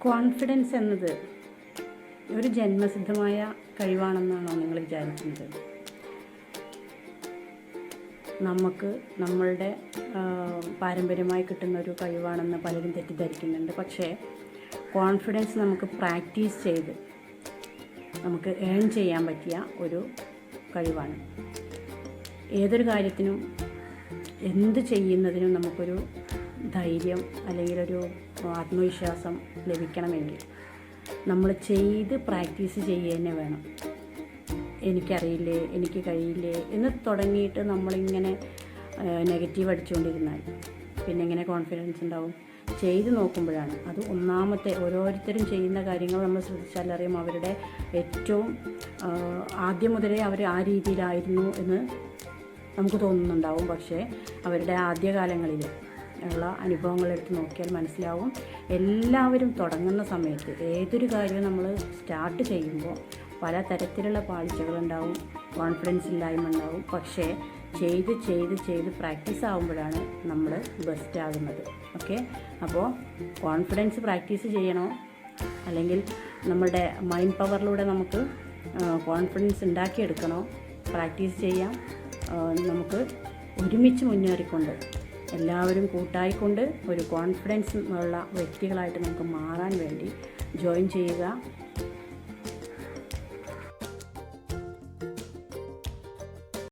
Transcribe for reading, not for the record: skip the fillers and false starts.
Confidence എന്നത് ഒരു ജന്മസിദ്ധമായ കഴിവാണെന്നാണോ നിങ്ങൾ വിചാരിക്കുന്നത്? നമുക്ക് നമ്മളുടെ പാരമ്പര്യമായി കിട്ടുന്ന ഒരു കഴിവാണെന്ന് പലരും തെറ്റിദ്ധരിക്കുന്നുണ്ട്. പക്ഷേ കോൺഫിഡൻസ് നമുക്ക് പ്രാക്ടീസ് ചെയ്ത് നമുക്ക് ഏൺ ചെയ്യാൻ പറ്റിയ ഒരു കഴിവാണ്. ഏതൊരു കാര്യത്തിനും എന്ത് ചെയ്യുന്നതിനും നമുക്കൊരു ധൈര്യം അല്ലെങ്കിൽ ഒരു ആത്മവിശ്വാസം ലഭിക്കണമെങ്കിൽ നമ്മൾ ചെയ്ത് പ്രാക്ടീസ് ചെയ്യുക തന്നെ വേണം. എനിക്കറിയില്ലേ, എനിക്ക് കഴിയില്ലേ എന്ന് തുടങ്ങിയിട്ട് നമ്മളിങ്ങനെ നെഗറ്റീവ് അടിച്ചുകൊണ്ടിരുന്നാൽ പിന്നെ എങ്ങനെ കോൺഫിഡൻസ് ഉണ്ടാവും? ചെയ്ത് നോക്കുമ്പോഴാണ് അത്. ഒന്നാമത്തെ ഓരോരുത്തരും ചെയ്യുന്ന കാര്യങ്ങൾ നമ്മൾ ശ്രദ്ധിച്ചാലറിയാം അവരുടെ ഏറ്റവും ആദ്യം മുതലേ അവർ ആ രീതിയിലായിരുന്നു എന്ന് നമുക്ക് തോന്നുന്നുണ്ടാവും. പക്ഷേ അവരുടെ ആദ്യകാലങ്ങളിൽ ഉള്ള അനുഭവങ്ങളെടുത്ത് നോക്കിയാൽ മനസ്സിലാവും. എല്ലാവരും തുടങ്ങുന്ന സമയത്ത് ഏതൊരു കാര്യവും നമ്മൾ സ്റ്റാർട്ട് ചെയ്യുമ്പോൾ പല തരത്തിലുള്ള പാളിച്ചകളുണ്ടാവും, കോൺഫിഡൻസ് ഇല്ലായ്മ ഉണ്ടാവും. പക്ഷേ ചെയ്ത് ചെയ്ത് ചെയ്ത് പ്രാക്ടീസ് ആകുമ്പോഴാണ് നമ്മൾ ബെസ്റ്റ് ആകുന്നത്. ഓക്കെ, അപ്പോൾ കോൺഫിഡൻസ് പ്രാക്ടീസ് ചെയ്യണോ അല്ലെങ്കിൽ നമ്മുടെ മൈൻഡ് പവറിലൂടെ നമുക്ക് കോൺഫിഡൻസ് ഉണ്ടാക്കിയെടുക്കണോ? പ്രാക്ടീസ് ചെയ്യാം. നമുക്ക് ഒരുമിച്ച് മുന്നേറിക്കൊണ്ട് എല്ലാവരും കൂട്ടായിക്കൊണ്ട് ഒരു കോൺഫിഡൻസ് ഉള്ള വ്യക്തികളായിട്ട് നമുക്ക് മാറാൻ വേണ്ടി ജോയിൻ ചെയ്യുക.